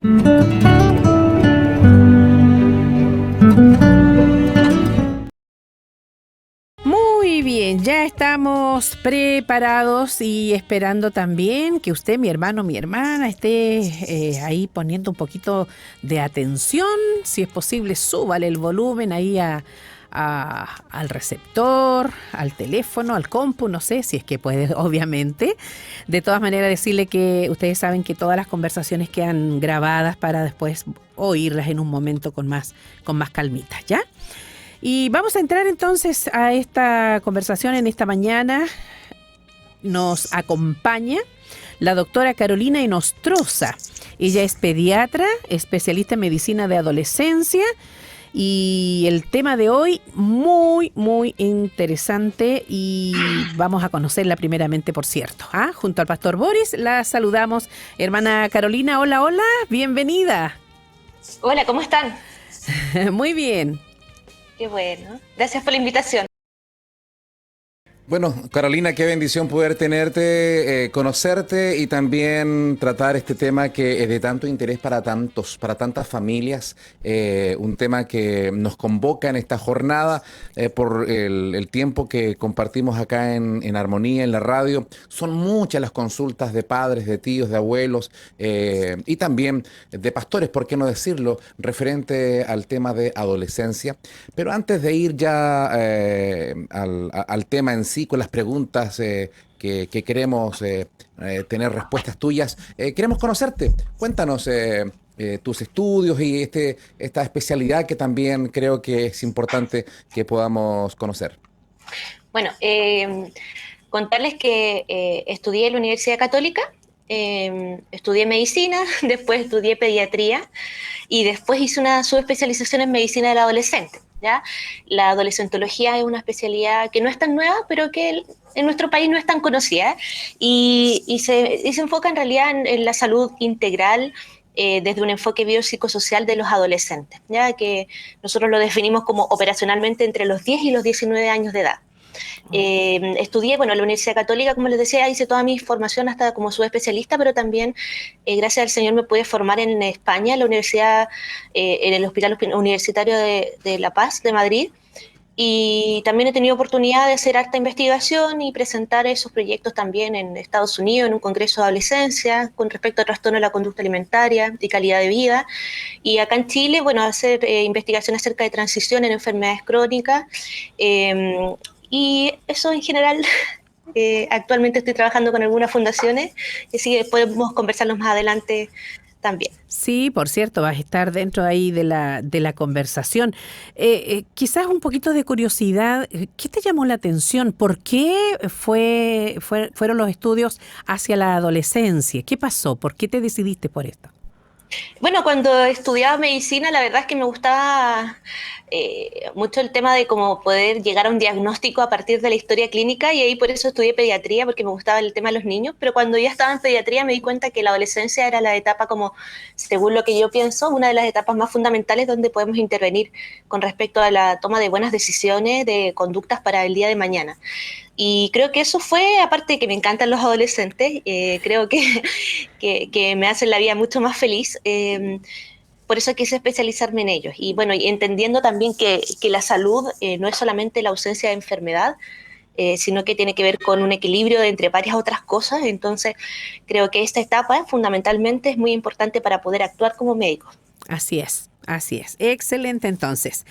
Muy bien, ya estamos preparados y esperando también que usted, mi hermano, mi hermana, esté ahí poniendo un poquito de atención. Si es posible, súbale el volumen ahí al receptor, al teléfono, al compu, no sé si es que puede, obviamente. De todas maneras, decirle que ustedes saben que todas las conversaciones quedan grabadas para después oírlas en un momento con más calmita, ¿ya? Y vamos a entrar entonces a esta conversación en esta mañana. Nos acompaña la doctora Carolina Inostroza. Ella es pediatra, especialista en medicina de adolescencia. Y el tema de hoy muy, muy interesante y vamos a conocerla primeramente, por cierto. Junto al pastor Boris la saludamos. Hermana Carolina, hola, hola, bienvenida. Hola, ¿cómo están? Muy bien. Qué bueno. Gracias por la invitación. Bueno, Carolina, qué bendición poder tenerte, conocerte y también tratar este tema que es de tanto interés para tantas familias, un tema que nos convoca en esta jornada por el tiempo que compartimos acá en Armonía, en la radio. Son muchas las consultas de padres, de tíos, de abuelos y también de pastores, ¿por qué no decirlo?, referente al tema de adolescencia. Pero antes de ir ya al tema en sí, con las preguntas que queremos tener respuestas tuyas. Queremos conocerte. Cuéntanos tus estudios y esta especialidad que también creo que es importante que podamos conocer. Bueno, contarles que estudié en la Universidad Católica, estudié medicina, después estudié pediatría y después hice una subespecialización en medicina del adolescente. ¿Ya? La adolescentología es una especialidad que no es tan nueva, pero que en nuestro país no es tan conocida y se enfoca en realidad en la salud integral desde un enfoque biopsicosocial de los adolescentes, ¿ya? Que nosotros lo definimos como operacionalmente entre los 10 y los 19 años de edad. Estudié, bueno, en la Universidad Católica, como les decía, hice toda mi formación hasta como subespecialista, pero también, gracias al Señor, me pude formar en España, en la universidad, en el Hospital Universitario de La Paz, de Madrid, y también he tenido oportunidad de hacer harta investigación y presentar esos proyectos también en Estados Unidos, en un congreso de adolescencia, con respecto a trastorno de la conducta alimentaria y calidad de vida. Y acá en Chile, bueno, hacer investigación acerca de transición en enfermedades crónicas. Y eso en general, actualmente estoy trabajando con algunas fundaciones, así que podemos conversarlos más adelante también. Sí, por cierto, vas a estar dentro ahí de la conversación. Quizás un poquito de curiosidad, ¿qué te llamó la atención? ¿Por qué fueron los estudios hacia la adolescencia? ¿Qué pasó? ¿Por qué te decidiste por esto? Bueno, cuando estudiaba medicina, la verdad es que me gustaba mucho el tema de cómo poder llegar a un diagnóstico a partir de la historia clínica y ahí por eso estudié pediatría, porque me gustaba el tema de los niños, pero cuando ya estaba en pediatría me di cuenta que la adolescencia era la etapa como, según lo que yo pienso, una de las etapas más fundamentales donde podemos intervenir con respecto a la toma de buenas decisiones, de conductas para el día de mañana. Y creo que eso fue, aparte de que me encantan los adolescentes, creo que me hacen la vida mucho más feliz. Por eso quise especializarme en ellos. Y bueno, y entendiendo también que la salud no es solamente la ausencia de enfermedad, sino que tiene que ver con un equilibrio entre varias otras cosas. Entonces, creo que esta etapa fundamentalmente es muy importante para poder actuar como médico. Así es, así es. Excelente, entonces.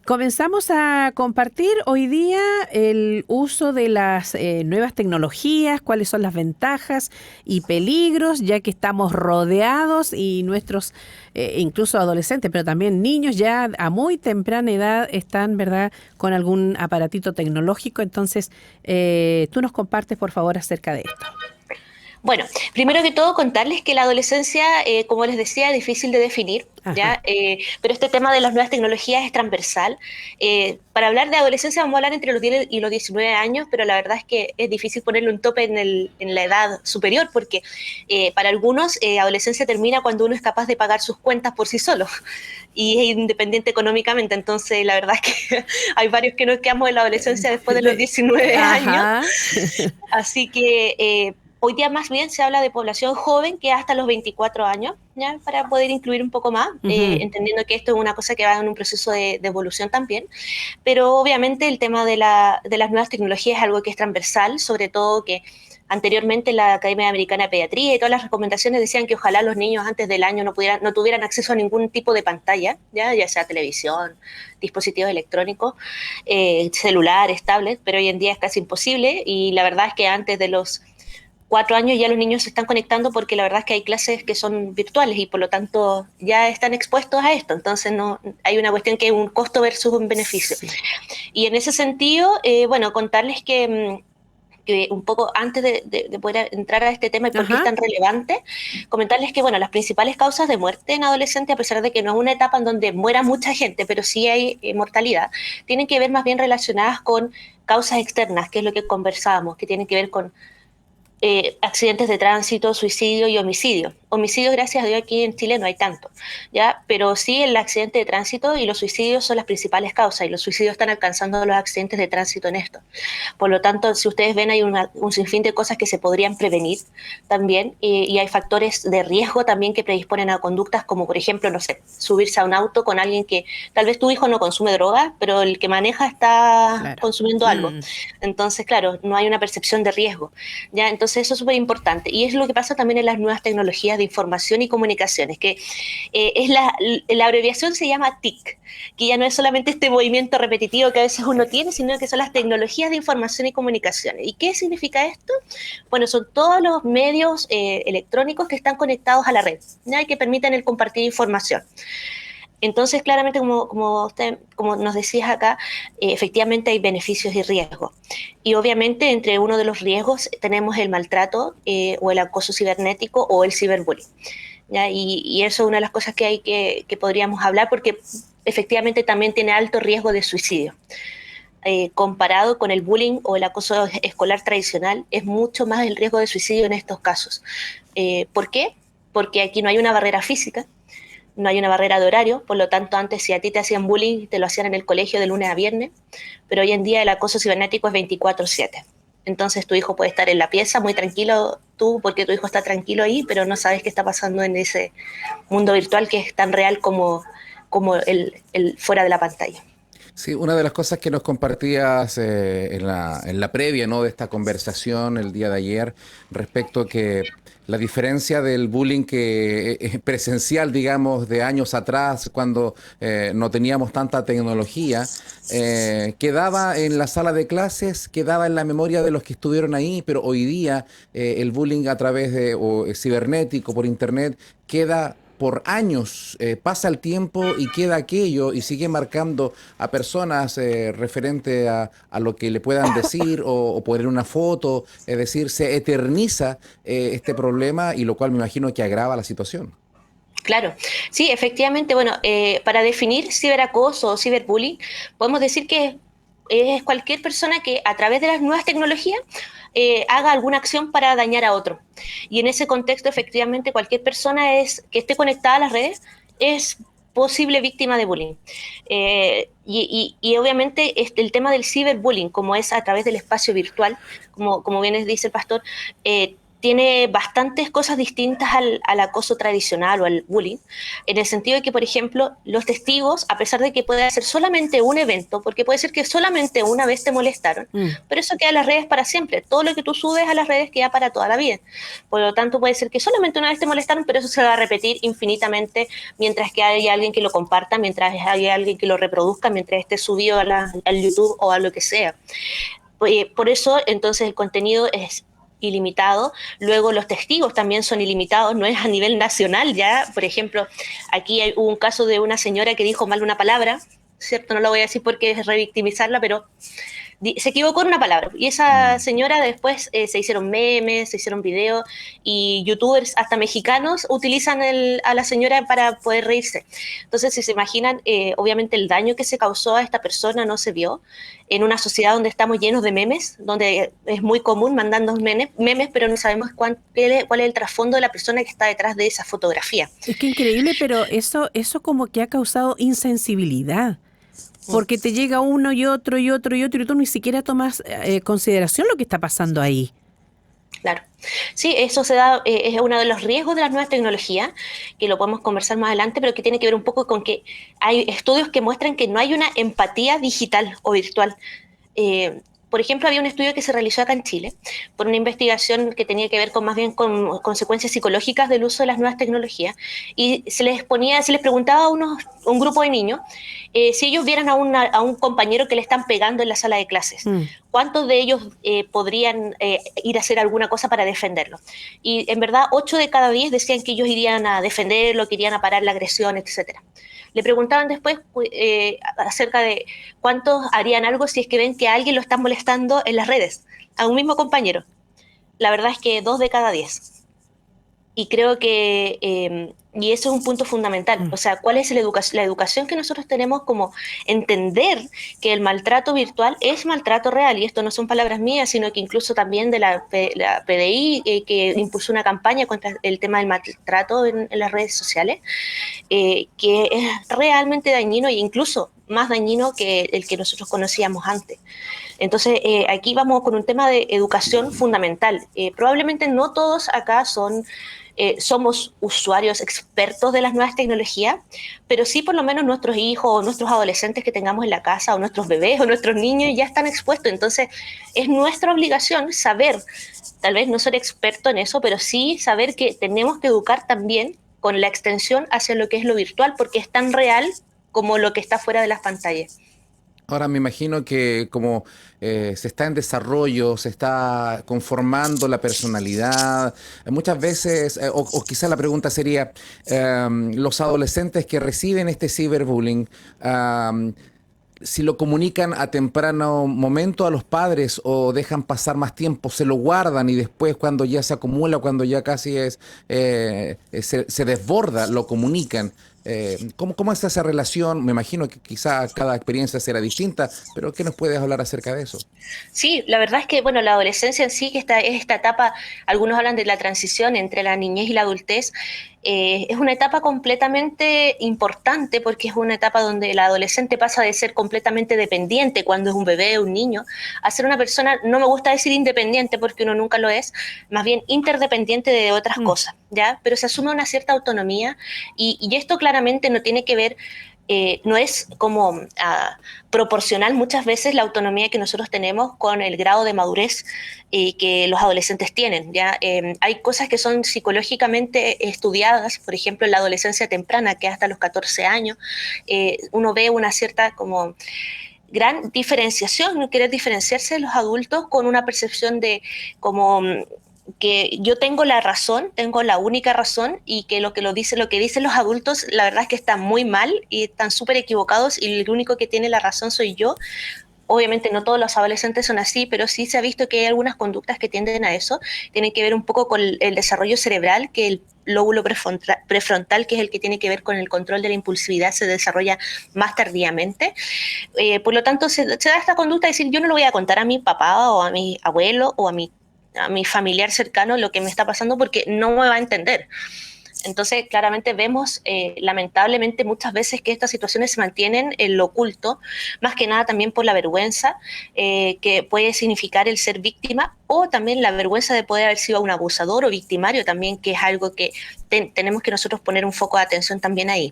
Comenzamos a compartir hoy día el uso de las nuevas tecnologías, cuáles son las ventajas y peligros, ya que estamos rodeados y nuestros, incluso adolescentes, pero también niños ya a muy temprana edad están, ¿verdad?, con algún aparatito tecnológico. Entonces, tú nos compartes, por favor, acerca de esto. Bueno, primero que todo contarles que la adolescencia, como les decía, es difícil de definir, ¿ya? Pero este tema de las nuevas tecnologías es transversal. Para hablar de adolescencia vamos a hablar entre los 10 y los 19 años, pero la verdad es que es difícil ponerle un tope en la edad superior, porque para algunos adolescencia termina cuando uno es capaz de pagar sus cuentas por sí solo y es independiente económicamente. Entonces, la verdad es que hay varios que nos quedamos en la adolescencia después de los 19 años. Ajá. Así que Hoy día más bien se habla de población joven que hasta los 24 años, ¿ya? Para poder incluir un poco más, Ujú. entendiendo que esto es una cosa que va en un proceso de evolución también. Pero obviamente el tema de las nuevas tecnologías es algo que es transversal, sobre todo que anteriormente la Academia Americana de Pediatría y todas las recomendaciones decían que ojalá los niños antes del año no tuvieran acceso a ningún tipo de pantalla, ya sea televisión, dispositivos electrónicos, celulares, tablets, pero hoy en día es casi imposible y la verdad es que antes de los 4 años ya los niños se están conectando porque la verdad es que hay clases que son virtuales y por lo tanto ya están expuestos a esto. Entonces no hay una cuestión que es un costo versus un beneficio. Sí. Y en ese sentido, bueno, contarles que un poco antes de poder entrar a este tema y por qué es Ajá. tan relevante, comentarles que, bueno, las principales causas de muerte en adolescentes, a pesar de que no es una etapa en donde muera mucha gente, pero sí hay mortalidad, tienen que ver más bien relacionadas con causas externas, que es lo que conversábamos, que tienen que ver con accidentes de tránsito, suicidio y homicidio. Homicidios, gracias a Dios, aquí en Chile no hay tanto, ¿ya? Pero sí el accidente de tránsito y los suicidios son las principales causas y los suicidios están alcanzando los accidentes de tránsito en esto. Por lo tanto, si ustedes ven, hay un sinfín de cosas que se podrían prevenir también y hay factores de riesgo también que predisponen a conductas como, por ejemplo, no sé, subirse a un auto con alguien que tal vez tu hijo no consume droga, pero el que maneja está Claro. consumiendo algo. Mm. Entonces, claro, no hay una percepción de riesgo. ¿Ya? Entonces eso es súper importante. Y es lo que pasa también en las nuevas tecnologías de información y comunicaciones, que la abreviación se llama TIC, que ya no es solamente este movimiento repetitivo que a veces uno tiene, sino que son las tecnologías de información y comunicaciones. ¿Y qué significa esto? Bueno, son todos los medios electrónicos que están conectados a la red, ¿ya? Y que permiten el compartir información. Entonces, claramente, como nos decías acá, efectivamente hay beneficios y riesgos. Y obviamente, entre uno de los riesgos tenemos el maltrato o el acoso cibernético o el ciberbullying. ¿Ya? Y eso es una de las cosas que que podríamos hablar porque efectivamente también tiene alto riesgo de suicidio. Comparado con el bullying o el acoso escolar tradicional, es mucho más el riesgo de suicidio en estos casos. ¿Por qué? Porque aquí no hay una barrera física, no hay una barrera de horario, por lo tanto antes si a ti te hacían bullying, te lo hacían en el colegio de lunes a viernes, pero hoy en día el acoso cibernético es 24/7. Entonces tu hijo puede estar en la pieza muy tranquilo, tú porque tu hijo está tranquilo ahí, pero no sabes qué está pasando en ese mundo virtual que es tan real como el fuera de la pantalla. Sí, una de las cosas que nos compartías en la previa, ¿no?, de esta conversación el día de ayer, respecto a que la diferencia del bullying que presencial, digamos, de años atrás, cuando no teníamos tanta tecnología, quedaba en la sala de clases, quedaba en la memoria de los que estuvieron ahí, pero hoy día el bullying a través de o cibernético, por internet, queda por años, pasa el tiempo y queda aquello y sigue marcando a personas referente a lo que le puedan decir o poner una foto, es decir, se eterniza este problema y lo cual me imagino que agrava la situación. Claro, sí, efectivamente, bueno, para definir ciberacoso o ciberbullying, podemos decir que es cualquier persona que a través de las nuevas tecnologías haga alguna acción para dañar a otro. Y en ese contexto, efectivamente, cualquier persona que esté conectada a las redes es posible víctima de bullying. Y obviamente el tema del ciberbullying, como es a través del espacio virtual, como bien dice el pastor, tiene bastantes cosas distintas al acoso tradicional o al bullying, en el sentido de que, por ejemplo, los testigos, a pesar de que puede ser solamente un evento, porque puede ser que solamente una vez te molestaron, Mm. pero eso queda en las redes para siempre. Todo lo que tú subes a las redes queda para toda la vida. Por lo tanto, puede ser que solamente una vez te molestaron, pero eso se va a repetir infinitamente mientras que haya alguien que lo comparta, mientras haya alguien que lo reproduzca, mientras esté subido al YouTube o a lo que sea. Por eso, entonces, el contenido es ilimitado. Luego los testigos también son ilimitados, no es a nivel nacional ya. Por ejemplo, aquí hubo un caso de una señora que dijo mal una palabra, ¿cierto? No la voy a decir porque es revictimizarla, pero se equivocó en una palabra. Y esa Mm. señora después se hicieron memes, se hicieron videos y youtubers hasta mexicanos utilizan a la señora para poder reírse. Entonces, si se imaginan, obviamente el daño que se causó a esta persona no se vio en una sociedad donde estamos llenos de memes, donde es muy común mandando memes, pero no sabemos cuál es el trasfondo de la persona que está detrás de esa fotografía. Es que increíble, pero eso como que ha causado insensibilidad. Mm. Porque te llega uno y otro y otro y otro y tú ni siquiera tomas consideración lo que está pasando ahí. Claro. Sí, eso se da, es uno de los riesgos de las nuevas tecnologías, que lo podemos conversar más adelante, pero que tiene que ver un poco con que hay estudios que muestran que no hay una empatía digital o virtual. Por ejemplo, había un estudio que se realizó acá en Chile por una investigación que tenía que ver con más bien con consecuencias psicológicas del uso de las nuevas tecnologías y se les preguntaba a un grupo de niños si ellos vieran a un compañero que le están pegando en la sala de clases. Mm. ¿Cuántos de ellos podrían ir a hacer alguna cosa para defenderlo? Y en verdad, 8 de cada 10 decían que ellos irían a defenderlo, que irían a parar la agresión, etcétera. Le preguntaban después acerca de cuántos harían algo si es que ven que a alguien lo están molestando en las redes, a un mismo compañero. La verdad es que 2 de cada 10. Y creo que, y eso es un punto fundamental, Mm. o sea, ¿cuál es la educación que nosotros tenemos como entender que el maltrato virtual es maltrato real? Y esto no son palabras mías, sino que incluso también de la PDI, que impulsó una campaña contra el tema del maltrato en las redes sociales, que es realmente dañino e incluso más dañino que el que nosotros conocíamos antes. Entonces, aquí vamos con un tema de educación fundamental. Probablemente no todos acá somos usuarios expertos de las nuevas tecnologías, pero sí por lo menos nuestros hijos o nuestros adolescentes que tengamos en la casa o nuestros bebés o nuestros niños ya están expuestos. Entonces, es nuestra obligación saber, tal vez no ser experto en eso, pero sí saber que tenemos que educar también con la extensión hacia lo que es lo virtual, porque es tan real como lo que está fuera de las pantallas. Ahora me imagino que como se está en desarrollo, se está conformando la personalidad, muchas veces, o quizás la pregunta sería, los adolescentes que reciben este ciberbullying, si lo comunican a temprano momento a los padres o dejan pasar más tiempo, se lo guardan y después cuando ya se acumula, cuando ya casi se desborda, lo comunican. ¿Cómo está esa relación? Me imagino que quizá cada experiencia será distinta, pero ¿qué nos puedes hablar acerca de eso? Sí, la verdad es que, bueno, la adolescencia en sí, que es esta etapa, algunos hablan de la transición entre la niñez y la adultez, es una etapa completamente importante porque es una etapa donde el adolescente pasa de ser completamente dependiente cuando es un bebé, un niño, a ser una persona, no me gusta decir independiente porque uno nunca lo es, más bien interdependiente de otras Mm. cosas, ¿ya? Pero se asume una cierta autonomía y esto claramente no tiene que ver no es como proporcional muchas veces la autonomía que nosotros tenemos con el grado de madurez que los adolescentes tienen. ¿Ya? Hay cosas que son psicológicamente estudiadas, por ejemplo, en la adolescencia temprana, que hasta los 14 años, uno ve una cierta como gran diferenciación, querer diferenciarse de los adultos con una percepción de como que yo tengo la razón, tengo la única razón y que lo que dicen los adultos, la verdad es que están muy mal y están súper equivocados y el único que tiene la razón soy yo. Obviamente no todos los adolescentes son así, pero sí se ha visto que hay algunas conductas que tienden a eso. Tienen que ver un poco con el desarrollo cerebral, que el lóbulo prefrontal, que es el que tiene que ver con el control de la impulsividad, se desarrolla más tardíamente. Por lo tanto, se da esta conducta de decir, yo no lo voy a contar a mi papá o a mi abuelo o a mi familiar cercano lo que me está pasando porque no me va a entender. Entonces, claramente vemos, lamentablemente, muchas veces que estas situaciones se mantienen en lo oculto, más que nada también por la vergüenza que puede significar el ser víctima o también la vergüenza de poder haber sido un abusador o victimario también, que es algo que tenemos que nosotros poner un foco de atención también ahí.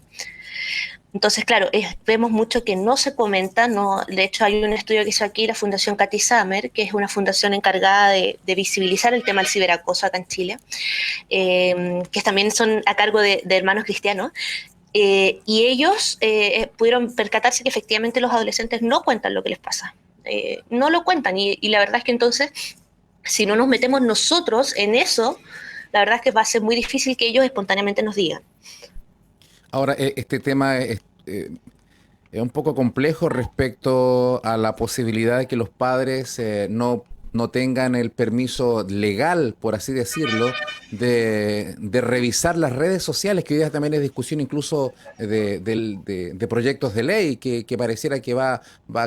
Entonces, claro, vemos mucho que no se comenta, no, de hecho hay un estudio que hizo aquí la Fundación Cathy Summer, que es una fundación encargada de visibilizar el tema del ciberacoso acá en Chile, que también son a cargo de hermanos cristianos, y ellos pudieron percatarse que efectivamente los adolescentes no cuentan lo que les pasa, no lo cuentan, y la verdad es que entonces, si no nos metemos nosotros en eso, la verdad es que va a ser muy difícil que ellos espontáneamente nos digan. Ahora, este tema es un poco complejo respecto a la posibilidad de que los padres no tengan el permiso legal, por así decirlo, de revisar las redes sociales, que hoy día también es discusión incluso de proyectos de ley, que pareciera que va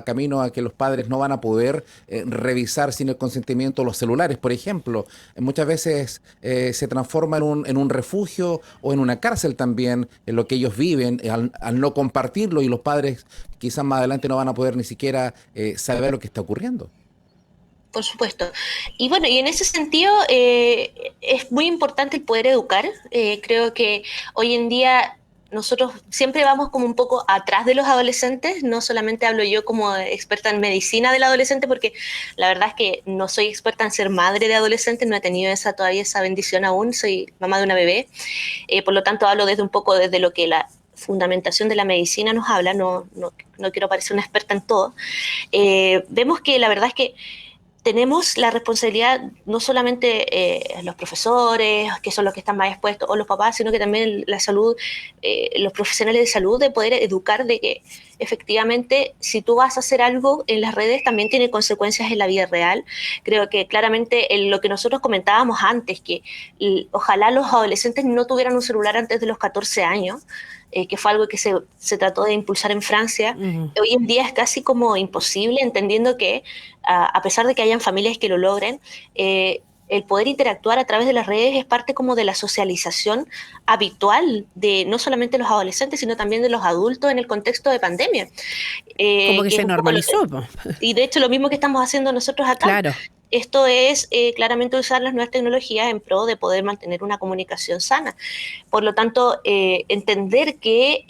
camino a que los padres no van a poder revisar sin el consentimiento los celulares, por ejemplo. Muchas veces se transforma en un refugio o en una cárcel también, en lo que ellos viven, al no compartirlo y los padres quizás más adelante no van a poder ni siquiera saber lo que está ocurriendo. Por supuesto. Y bueno, y en ese sentido es muy importante el poder educar. Creo que hoy en día nosotros siempre vamos como un poco atrás de los adolescentes. No solamente hablo yo como experta en medicina del adolescente, porque la verdad es que no soy experta en ser madre de adolescentes, no he tenido todavía esa bendición aún, soy mamá de una bebé. Por lo tanto, hablo desde un poco desde lo que la fundamentación de la medicina nos habla, no quiero parecer una experta en todo. Vemos que la verdad es que tenemos la responsabilidad, no solamente los profesores, que son los que están más expuestos, o los papás, sino que también la salud, los profesionales de salud, de poder educar de que efectivamente si tú vas a hacer algo en las redes también tiene consecuencias en la vida real. Creo que claramente lo que nosotros comentábamos antes, que ojalá los adolescentes no tuvieran un celular antes de los 14 años, que fue algo que se trató de impulsar en Francia. Ujú. Hoy en día es casi como imposible, entendiendo que a pesar de que hayan familias que lo logren, el poder interactuar a través de las redes es parte como de la socialización habitual de no solamente los adolescentes, sino también de los adultos en el contexto de pandemia. Como que Que es se un poco normalizó, po. y de hecho lo mismo que estamos haciendo nosotros acá. Claro. Esto es claramente usar las nuevas tecnologías en pro de poder mantener una comunicación sana. Por lo tanto, entender que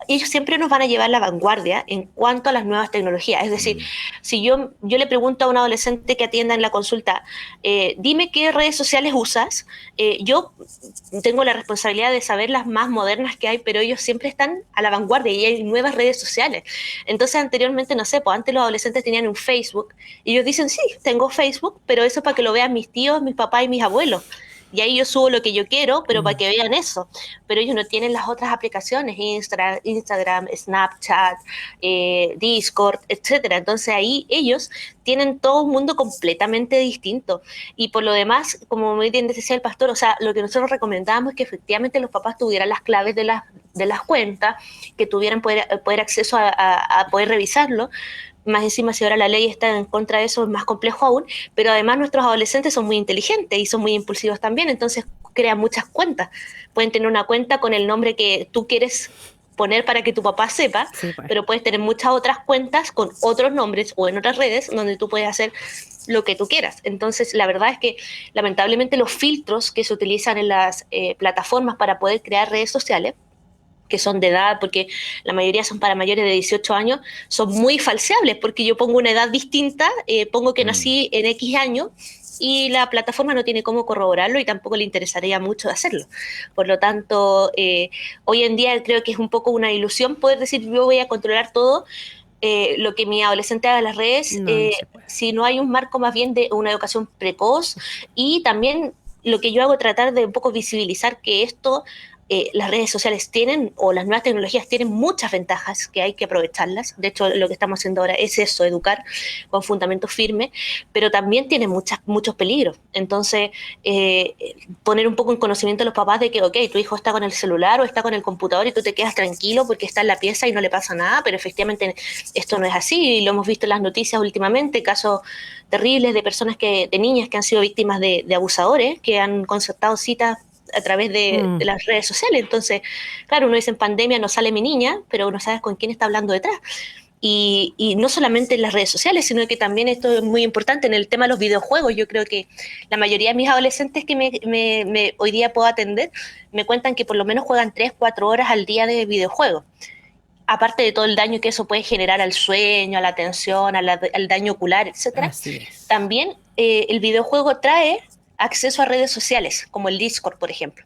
ellos siempre nos van a llevar la vanguardia en cuanto a las nuevas tecnologías. Es decir, si yo le pregunto a un adolescente que atienda en la consulta, dime qué redes sociales usas, yo tengo la responsabilidad de saber las más modernas que hay, pero ellos siempre están a la vanguardia y hay nuevas redes sociales. Entonces, anteriormente, no sé, pues antes los adolescentes tenían un Facebook y ellos dicen, sí, tengo Facebook, pero eso es para que lo vean mis tíos, mis papás y mis abuelos. Y ahí yo subo lo que yo quiero, pero para que vean eso. Pero ellos no tienen las otras aplicaciones, Instagram, Snapchat, Discord, etcétera. Entonces ahí ellos tienen todo un mundo completamente distinto. Y por lo demás, como muy bien decía el pastor, o sea, lo que nosotros recomendamos es que efectivamente los papás tuvieran las claves de las cuentas, que tuvieran poder acceso a poder revisarlo. Más encima, si ahora la ley está en contra de eso, es más complejo aún, pero además nuestros adolescentes son muy inteligentes y son muy impulsivos también, entonces crean muchas cuentas. Pueden tener una cuenta con el nombre que tú quieres poner para que tu papá sepa, Sí, pues. pero puedes tener muchas otras cuentas con otros nombres o en otras redes donde tú puedes hacer lo que tú quieras. Entonces, la verdad es que lamentablemente los filtros que se utilizan en las plataformas para poder crear redes sociales, que son de edad, porque la mayoría son para mayores de 18 años, son muy falseables, porque yo pongo una edad distinta, pongo que nací en X año, y la plataforma no tiene cómo corroborarlo y tampoco le interesaría mucho hacerlo. Por lo tanto, hoy en día creo que es un poco una ilusión poder decir yo voy a controlar todo. Lo que mi adolescente haga en las redes, No se puede. si no hay un marco más bien de una educación precoz, y también lo que yo hago es tratar de un poco visibilizar que esto, las redes sociales tienen, o las nuevas tecnologías tienen muchas ventajas que hay que aprovecharlas. De hecho, lo que estamos haciendo ahora es eso, educar con fundamentos firmes, pero también tiene muchos peligros. Entonces, poner un poco en conocimiento a los papás de que, ok, tu hijo está con el celular o está con el computador y tú te quedas tranquilo porque está en la pieza y no le pasa nada, pero efectivamente esto no es así, y lo hemos visto en las noticias últimamente, casos terribles de personas de niñas que han sido víctimas de abusadores, que han concertado citas a través de las redes sociales. Entonces, claro, uno dice en pandemia no sale mi niña, pero no sabes con quién está hablando detrás. Y no solamente en las redes sociales, sino que también esto es muy importante en el tema de los videojuegos. Yo creo que la mayoría de mis adolescentes que hoy día puedo atender me cuentan que por lo menos juegan 3-4 horas al día de videojuegos. Aparte de todo el daño que eso puede generar al sueño, a la atención, al daño ocular, etcétera, Así es. también el videojuego trae acceso a redes sociales, como el Discord, por ejemplo,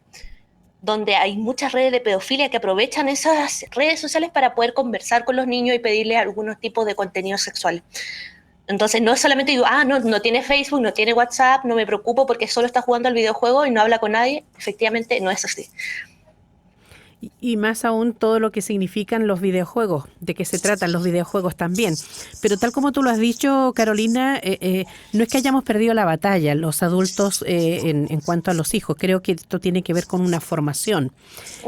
donde hay muchas redes de pedofilia que aprovechan esas redes sociales para poder conversar con los niños y pedirles algunos tipos de contenido sexual. Entonces, no es solamente digo, no tiene Facebook, no tiene WhatsApp, no me preocupo porque solo está jugando al videojuego y no habla con nadie. Efectivamente, no es así. Y más aún todo lo que significan los videojuegos, de qué se tratan los videojuegos también. Pero tal como tú lo has dicho, Carolina, no es que hayamos perdido la batalla los adultos en cuanto a los hijos. Creo que esto tiene que ver con una formación.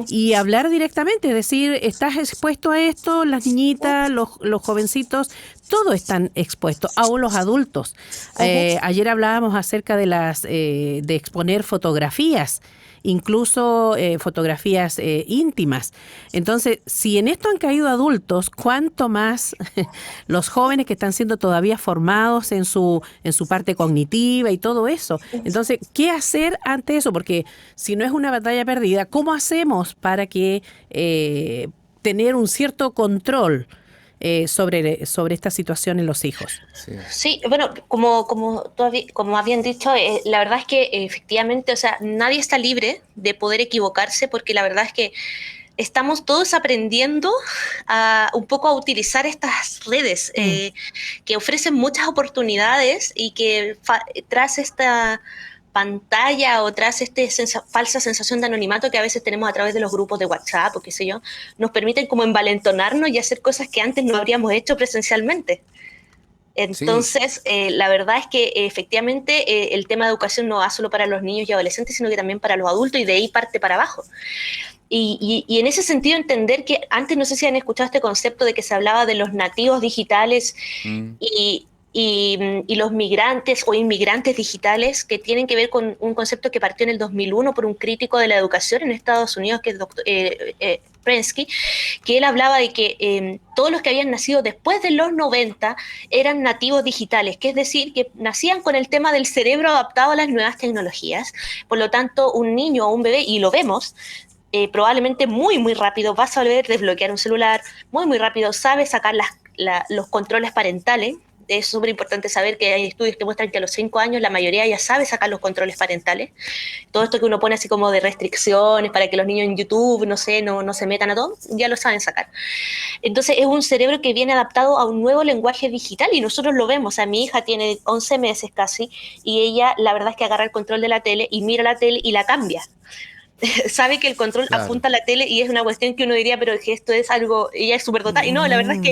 Y hablar directamente, decir, estás expuesto a esto, las niñitas, los jovencitos, todos están expuestos, aún los adultos. Ayer hablábamos acerca de exponer fotografías. incluso fotografías íntimas. Entonces, si en esto han caído adultos, ¿cuánto más los jóvenes que están siendo todavía formados en su parte cognitiva y todo eso? Entonces, ¿qué hacer ante eso? Porque si no es una batalla perdida, ¿cómo hacemos para que tener un cierto control sobre esta situación en los hijos? Sí. Sí, bueno, como habían dicho, la verdad es que efectivamente, o sea, nadie está libre de poder equivocarse porque la verdad es que estamos todos aprendiendo un poco a utilizar estas redes que ofrecen muchas oportunidades y que tras esta pantalla o tras falsa sensación de anonimato que a veces tenemos a través de los grupos de WhatsApp o qué sé yo, nos permiten como envalentonarnos y hacer cosas que antes no habríamos hecho presencialmente. Entonces, la verdad es que efectivamente el tema de educación no va solo para los niños y adolescentes, sino que también para los adultos y de ahí parte para abajo. Y en ese sentido entender que antes, no sé si han escuchado este concepto de que se hablaba de los nativos digitales y los migrantes o inmigrantes digitales, que tienen que ver con un concepto que partió en el 2001 por un crítico de la educación en Estados Unidos, que es Prensky, que él hablaba de que todos los que habían nacido después de los 90 eran nativos digitales, que es decir, que nacían con el tema del cerebro adaptado a las nuevas tecnologías. Por lo tanto, un niño o un bebé, y lo vemos, probablemente muy rápido va a saber desbloquear un celular, muy rápido sabe sacar los controles parentales. Es súper importante saber que hay estudios que muestran que a los 5 años la mayoría ya sabe sacar los controles parentales. Todo esto que uno pone así como de restricciones para que los niños en YouTube, no sé, no se metan a todo, ya lo saben sacar. Entonces es un cerebro que viene adaptado a un nuevo lenguaje digital y nosotros lo vemos. O sea, mi hija tiene 11 meses casi y ella la verdad es que agarra el control de la tele y mira la tele y la cambia. Sabe que el control apunta a la tele y es una cuestión que uno diría, pero que esto es algo, ella es súper dotada. Y no, la verdad es que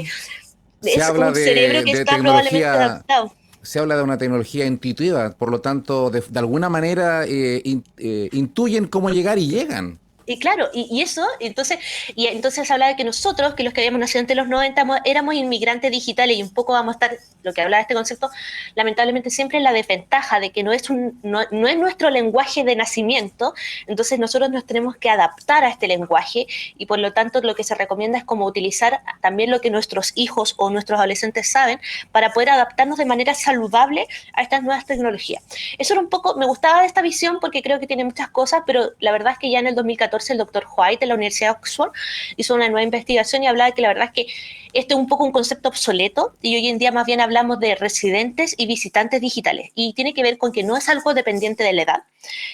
es un cerebro que está probablemente adaptado. Se habla de una tecnología intuitiva, por lo tanto, de alguna manera intuyen cómo llegar y llegan. Y claro, y entonces se habla de que nosotros, que los que habíamos nacido entre los 90, éramos inmigrantes digitales y un poco vamos a estar, lo que hablaba de este concepto, lamentablemente siempre en la desventaja de que no es nuestro lenguaje de nacimiento, entonces nosotros nos tenemos que adaptar a este lenguaje y por lo tanto lo que se recomienda es como utilizar también lo que nuestros hijos o nuestros adolescentes saben para poder adaptarnos de manera saludable a estas nuevas tecnologías. Eso era un poco, me gustaba de esta visión porque creo que tiene muchas cosas, pero la verdad es que ya en el 2014 el doctor White de la Universidad de Oxford hizo una nueva investigación y hablaba de que la verdad es que este es un poco un concepto obsoleto y hoy en día más bien hablamos de residentes y visitantes digitales y tiene que ver con que no es algo dependiente de la edad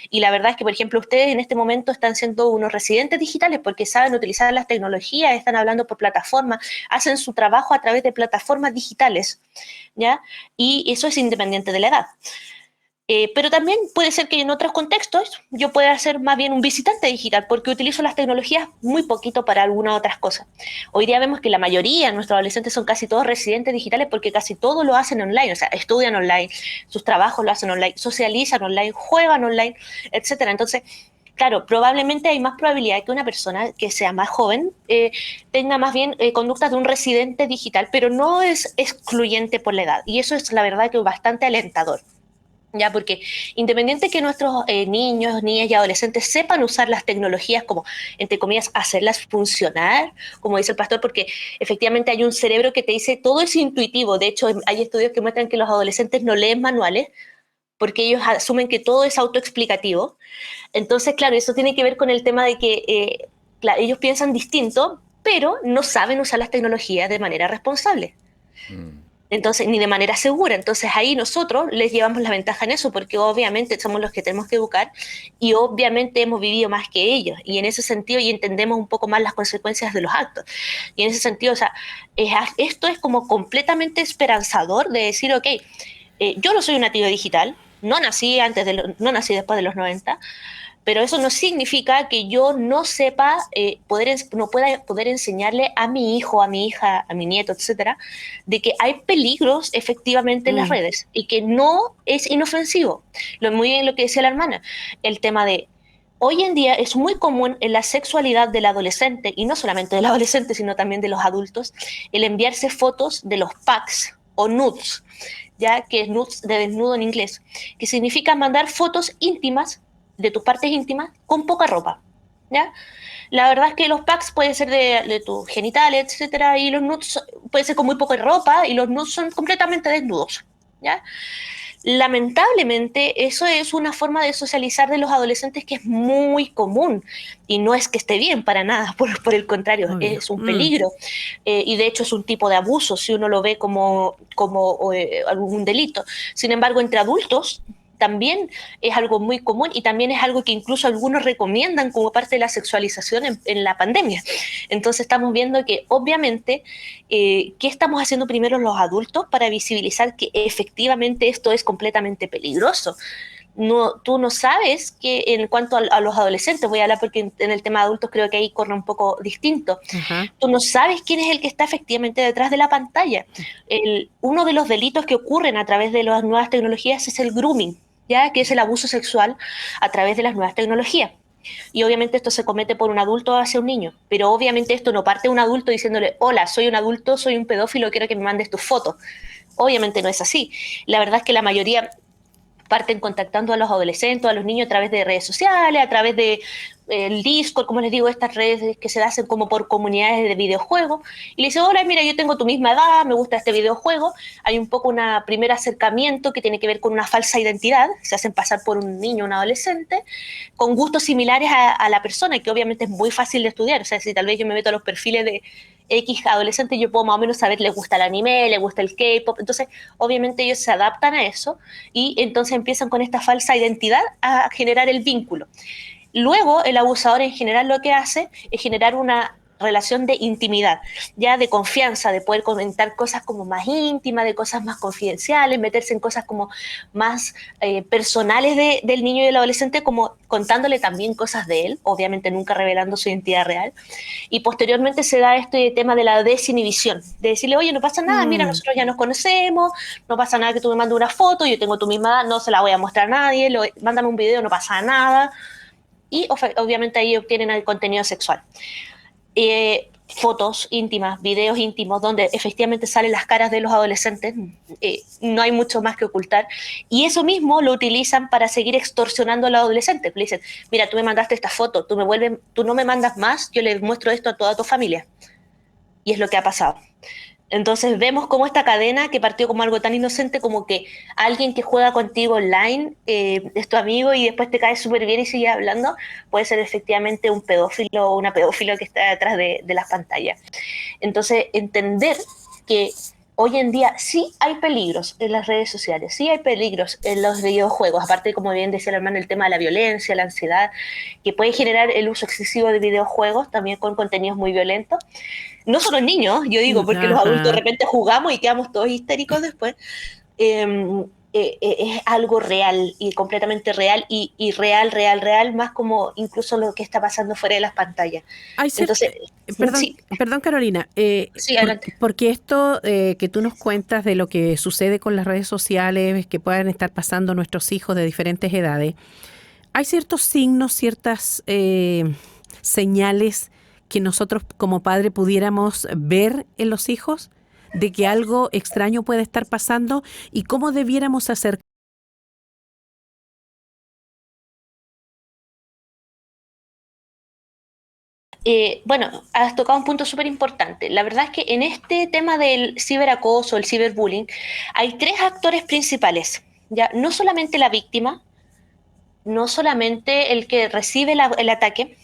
y la verdad es que por ejemplo ustedes en este momento están siendo unos residentes digitales porque saben utilizar las tecnologías, están hablando por plataformas, hacen su trabajo a través de plataformas digitales, ¿ya? Y eso es independiente de la edad. Pero también puede ser que en otros contextos yo pueda ser más bien un visitante digital porque utilizo las tecnologías muy poquito para algunas otras cosas. Hoy día vemos que la mayoría de nuestros adolescentes son casi todos residentes digitales porque casi todo lo hacen online, o sea, estudian online, sus trabajos lo hacen online, socializan online, juegan online, etcétera. Entonces, claro, probablemente hay más probabilidad de que una persona que sea más joven tenga más bien conductas de un residente digital, pero no es excluyente por la edad. Y eso es la verdad que es bastante alentador. Ya, porque independiente que nuestros niños, niñas y adolescentes sepan usar las tecnologías como, entre comillas, hacerlas funcionar, como dice el pastor, porque efectivamente hay un cerebro que te dice todo es intuitivo. De hecho, hay estudios que muestran que los adolescentes no leen manuales porque ellos asumen que todo es autoexplicativo. Entonces, claro, eso tiene que ver con el tema de que claro, ellos piensan distinto, pero no saben usar las tecnologías de manera responsable. Entonces, ni de manera segura. Entonces ahí nosotros les llevamos la ventaja en eso, porque obviamente somos los que tenemos que educar y obviamente hemos vivido más que ellos. Y en ese sentido, y entendemos un poco más las consecuencias de los actos. Y en ese sentido, o sea, esto es como completamente esperanzador de decir, ok, yo no soy un nativo digital, no nací después de los 90, pero eso no significa que yo no sepa, no pueda poder enseñarle a mi hijo, a mi hija, a mi nieto, etcétera, de que hay peligros efectivamente en las redes y que no es inofensivo. Muy bien lo que decía la hermana, el tema de hoy en día es muy común en la sexualidad del adolescente, y no solamente del adolescente, sino también de los adultos, el enviarse fotos de los packs o nudes, ya que es nudes de desnudo en inglés, que significa mandar fotos íntimas de tus partes íntimas con poca ropa, ¿ya? La verdad es que los packs pueden ser de tus genitales, etcétera, y los nudes pueden ser con muy poca ropa, y los nudes son completamente desnudos, ¿ya? Lamentablemente, eso es una forma de socializar de los adolescentes que es muy común y no es que esté bien para nada, por el contrario, Obvio. es un peligro y de hecho es un tipo de abuso si uno lo ve como algún delito. Sin embargo, entre adultos también es algo muy común y también es algo que incluso algunos recomiendan como parte de la sexualización en la pandemia. Entonces estamos viendo que obviamente, ¿qué estamos haciendo primero los adultos para visibilizar que efectivamente esto es completamente peligroso? No, tú no sabes que en cuanto a los adolescentes, voy a hablar porque en el tema de adultos creo que ahí corre un poco distinto, Ajá. tú no sabes quién es el que está efectivamente detrás de la pantalla. Uno de los delitos que ocurren a través de las nuevas tecnologías es el grooming, ¿ya? Que es el abuso sexual a través de las nuevas tecnologías. Y obviamente esto se comete por un adulto hacia un niño, pero obviamente esto no parte de un adulto diciéndole, hola, soy un adulto, soy un pedófilo, quiero que me mandes tus fotos. Obviamente no es así. La verdad es que la mayoría parten contactando a los adolescentes, a los niños a través de redes sociales, a través de el Discord, como les digo, estas redes que se hacen como por comunidades de videojuegos, y le dice, hola, mira, yo tengo tu misma edad, me gusta este videojuego. Hay un poco un primer acercamiento que tiene que ver con una falsa identidad, se hacen pasar por un niño, un adolescente, con gustos similares a la persona, que obviamente es muy fácil de estudiar. O sea, si tal vez yo me meto a los perfiles de X adolescentes, yo puedo más o menos saber, les gusta el anime, les gusta el K-pop, entonces obviamente ellos se adaptan a eso y entonces empiezan con esta falsa identidad a generar el vínculo. Luego el abusador en general lo que hace es generar una relación de intimidad, ya de confianza, de poder comentar cosas como más íntimas, de cosas más confidenciales, meterse en cosas como más personales del niño y del adolescente, como contándole también cosas de él, obviamente nunca revelando su identidad real. Y posteriormente se da este tema de la desinhibición, de decirle, oye, no pasa nada, mira, nosotros ya nos conocemos, no pasa nada que tú me mandes una foto, yo tengo tu misma edad, no se la voy a mostrar a nadie, mándame un video, no pasa nada. Y obviamente ahí obtienen el contenido sexual. Fotos íntimas, videos íntimos, donde efectivamente salen las caras de los adolescentes, no hay mucho más que ocultar, y eso mismo lo utilizan para seguir extorsionando a los adolescentes. Le dicen, mira, tú me mandaste esta foto, tú no me mandas más, yo le muestro esto a toda tu familia. Y es lo que ha pasado. Entonces vemos cómo esta cadena que partió como algo tan inocente como que alguien que juega contigo online es tu amigo y después te cae súper bien y sigue hablando, puede ser efectivamente un pedófilo o una pedófila que está detrás de las pantallas. Entonces entender que hoy en día sí hay peligros en las redes sociales, sí hay peligros en los videojuegos, aparte, como bien decía el hermano, el tema de la violencia, la ansiedad, que puede generar el uso excesivo de videojuegos, también con contenidos muy violentos. No solo en niños, yo digo, porque los adultos de repente jugamos y quedamos todos histéricos después. Es algo real y completamente real y real, más como incluso lo que está pasando fuera de las pantallas. Entonces, perdón, sí, perdón Carolina, sí, adelante. porque esto que tú nos cuentas de lo que sucede con las redes sociales, que puedan estar pasando nuestros hijos de diferentes edades, hay ciertos signos, ciertas señales que nosotros como padre pudiéramos ver en los hijos de que algo extraño puede estar pasando y cómo debiéramos hacer. Bueno, has tocado un punto súper importante. La verdad es que en este tema del ciberacoso, el ciberbullying, hay tres actores principales. Ya, no solamente la víctima, no solamente el que recibe el ataque,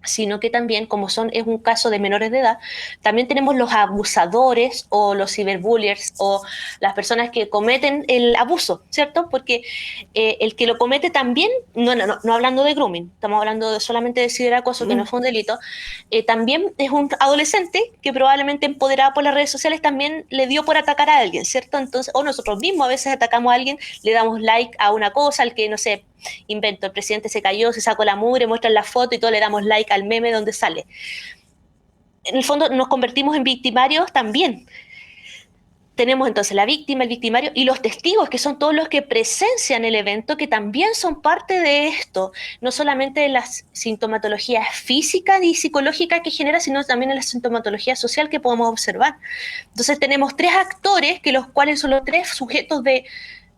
sino que también, como es un caso de menores de edad, también tenemos los abusadores o los ciberbulliers o las personas que cometen el abuso, ¿cierto? Porque el que lo comete también, no hablando de grooming, estamos hablando solamente de ciberacoso, que no fue un delito, también es un adolescente que probablemente empoderado por las redes sociales también le dio por atacar a alguien, ¿cierto? Entonces, o nosotros mismos a veces atacamos a alguien, le damos like a una cosa, al que, no sé, invento, el presidente se cayó, se sacó la mugre, muestran la foto y todos le damos like al meme donde sale. En el fondo nos convertimos en victimarios también. Tenemos entonces la víctima, el victimario y los testigos, que son todos los que presencian el evento, que también son parte de esto, no solamente de las sintomatologías físicas y psicológicas que genera, sino también de la sintomatología social que podemos observar. Entonces tenemos tres actores, que los cuales son los tres sujetos de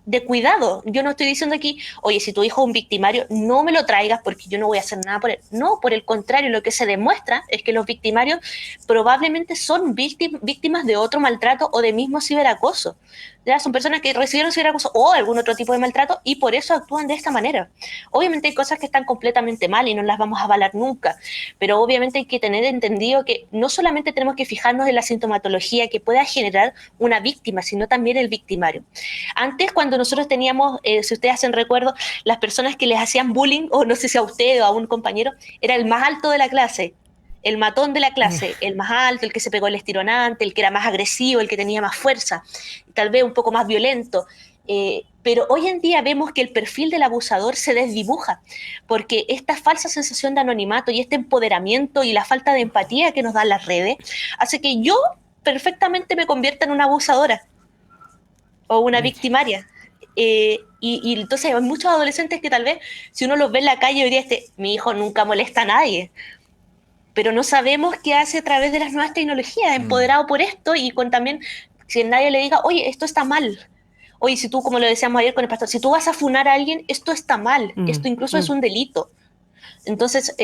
de cuidado. Yo no estoy diciendo aquí, oye, si tu hijo es un victimario, no me lo traigas porque yo no voy a hacer nada por él. No, por el contrario, lo que se demuestra es que los victimarios probablemente son víctimas de otro maltrato o de mismo ciberacoso. Ya son personas que recibieron ciberacoso o algún otro tipo de maltrato y por eso actúan de esta manera. Obviamente hay cosas que están completamente mal y no las vamos a avalar nunca, pero obviamente hay que tener entendido que no solamente tenemos que fijarnos en la sintomatología que pueda generar una víctima, sino también el victimario. Antes, cuando nosotros teníamos, si ustedes hacen recuerdo, las personas que les hacían bullying, o no sé si a usted o a un compañero, era el más alto de la clase, el matón de la clase, el más alto, el que se pegó el estironante, el que era más agresivo, el que tenía más fuerza, tal vez un poco más violento. Pero hoy en día vemos que el perfil del abusador se desdibuja, porque esta falsa sensación de anonimato y este empoderamiento y la falta de empatía que nos dan las redes hace que yo perfectamente me convierta en una abusadora o una victimaria. Y entonces hay muchos adolescentes que tal vez, si uno los ve en la calle, diría, mi hijo nunca molesta a nadie, pero no sabemos qué hace a través de las nuevas tecnologías, empoderado por esto y con también, si nadie le diga, oye, esto está mal. Oye, si tú, como lo decíamos ayer con el pastor, si tú vas a funar a alguien, esto está mal, esto incluso es un delito. Entonces,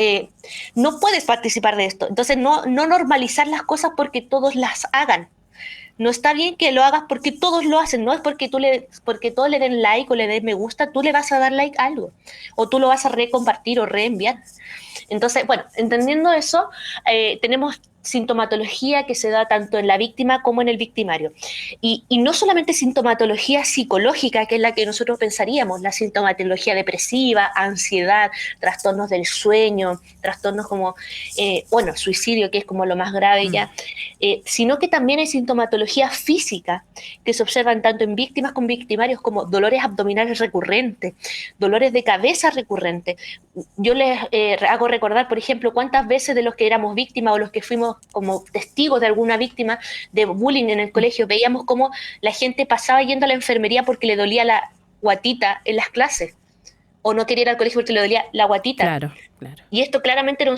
no puedes participar de esto. Entonces, no normalizar las cosas porque todos las hagan. No está bien que lo hagas porque todos lo hacen, no es porque porque todos le den like o le den me gusta, tú le vas a dar like a algo, o tú lo vas a recompartir o reenviar. Entonces, bueno, entendiendo eso, tenemos sintomatología que se da tanto en la víctima como en el victimario. Y no solamente sintomatología psicológica, que es la que nosotros pensaríamos, la sintomatología depresiva, ansiedad, trastornos del sueño, trastornos como, suicidio, que es como lo más grave ya, sino que también hay sintomatología física que se observan tanto en víctimas como victimarios, como dolores abdominales recurrentes, dolores de cabeza recurrentes. Yo les hago recordar, por ejemplo, cuántas veces de los que éramos víctimas o los que fuimos como testigos de alguna víctima de bullying en el colegio, veíamos cómo la gente pasaba yendo a la enfermería porque le dolía la guatita en las clases, o no quería ir al colegio porque le dolía la guatita. Claro, claro. Y esto claramente era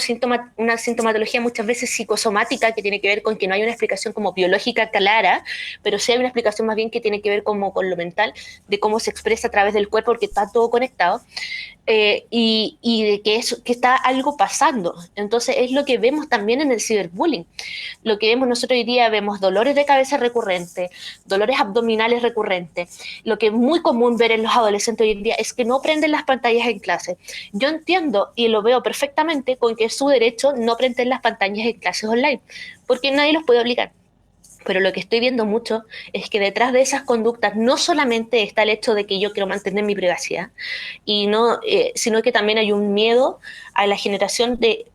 una sintomatología muchas veces psicosomática que tiene que ver con que no hay una explicación como biológica clara, pero sí hay una explicación más bien que tiene que ver como con lo mental, de cómo se expresa a través del cuerpo, porque está todo conectado. Y de que está algo pasando. Entonces es lo que vemos también en el ciberbullying. Lo que vemos nosotros hoy día, vemos dolores de cabeza recurrentes, dolores abdominales recurrentes. Lo que es muy común ver en los adolescentes hoy en día es que no prenden las pantallas en clase. Yo entiendo y lo veo perfectamente con que es su derecho no prender las pantallas en clases online, porque nadie los puede obligar. Pero lo que estoy viendo mucho es que detrás de esas conductas no solamente está el hecho de que yo quiero mantener mi privacidad, sino que también hay un miedo a la generación de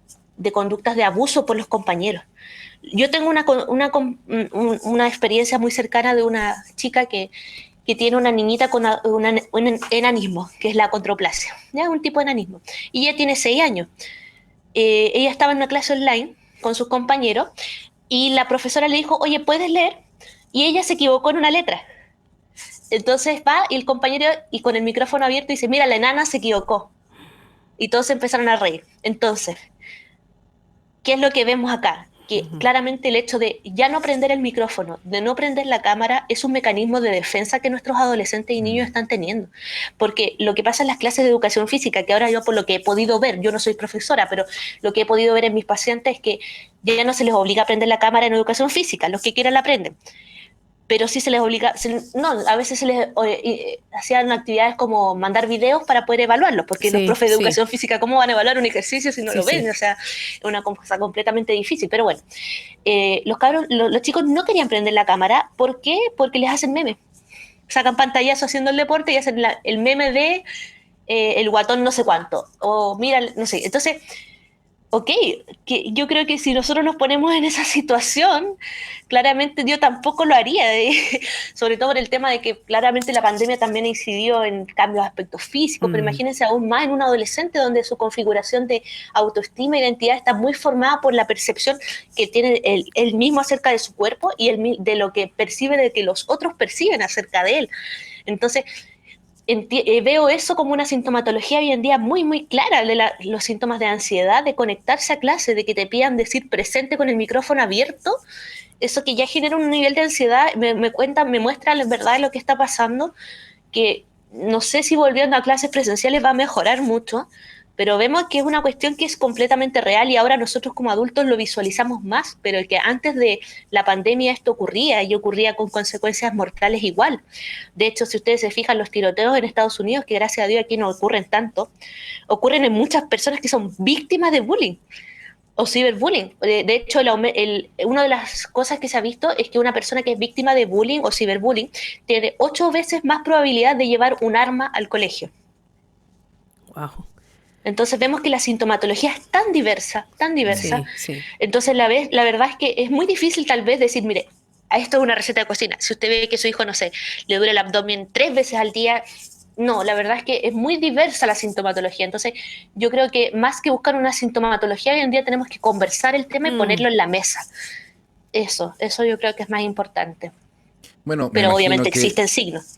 conductas de abuso por los compañeros. Yo tengo una experiencia muy cercana de una chica que tiene una niñita con un enanismo, que es la acondroplasia, ¿ya? Un tipo de enanismo. Y ella tiene 6 años. Ella estaba en una clase online con sus compañeros y la profesora le dijo, oye, ¿puedes leer? Y ella se equivocó en una letra. Entonces va y el compañero, y con el micrófono abierto, dice, mira, la enana se equivocó. Y todos empezaron a reír. Entonces, ¿qué es lo que vemos acá? Que claramente el hecho de ya no prender el micrófono, de no prender la cámara, es un mecanismo de defensa que nuestros adolescentes y niños están teniendo. Porque lo que pasa en las clases de educación física, que ahora yo por lo que he podido ver, yo no soy profesora, pero lo que he podido ver en mis pacientes es que ya no se les obliga a prender la cámara en educación física, los que quieran la prenden. Pero sí se les obliga, a veces se les hacían actividades como mandar videos para poder evaluarlos, porque los profes de educación física, ¿cómo van a evaluar un ejercicio si no lo ven? O sea, es una cosa completamente difícil, pero bueno, los chicos no querían prender la cámara. ¿Por qué? Porque les hacen memes, sacan pantallazo haciendo el deporte y hacen el meme de el guatón no sé cuánto, o mira, no sé, entonces... Ok, que yo creo que si nosotros nos ponemos en esa situación, claramente yo tampoco lo haría, sobre todo por el tema de que claramente la pandemia también ha incidido en cambios de aspectos físicos, pero imagínense aún más en un adolescente donde su configuración de autoestima e identidad está muy formada por la percepción que tiene él mismo acerca de su cuerpo y de lo que percibe, de que los otros perciben acerca de él. Entonces, veo eso como una sintomatología hoy en día muy, muy clara de los síntomas de ansiedad, de conectarse a clase, de que te pidan decir presente con el micrófono abierto. Eso que ya genera un nivel de ansiedad, me muestra la verdad de lo que está pasando, que no sé si volviendo a clases presenciales va a mejorar mucho, pero vemos que es una cuestión que es completamente real y ahora nosotros como adultos lo visualizamos más, pero que antes de la pandemia esto ocurría y ocurría con consecuencias mortales igual. De hecho, si ustedes se fijan, los tiroteos en Estados Unidos, que gracias a Dios aquí no ocurren tanto, ocurren en muchas personas que son víctimas de bullying o ciberbullying. De hecho, una de las cosas que se ha visto es que una persona que es víctima de bullying o ciberbullying tiene 8 veces más probabilidad de llevar un arma al colegio. Wow. Entonces vemos que la sintomatología es tan diversa, tan diversa. Sí, sí. Entonces la verdad es que es muy difícil tal vez decir, mire, a esto es una receta de cocina. Si usted ve que su hijo, no sé, le duele el abdomen 3 veces al día, no, la verdad es que es muy diversa la sintomatología. Entonces yo creo que más que buscar una sintomatología, hoy en día tenemos que conversar el tema y ponerlo en la mesa. Eso yo creo que es más importante. Bueno, me Pero imagino obviamente existen signos.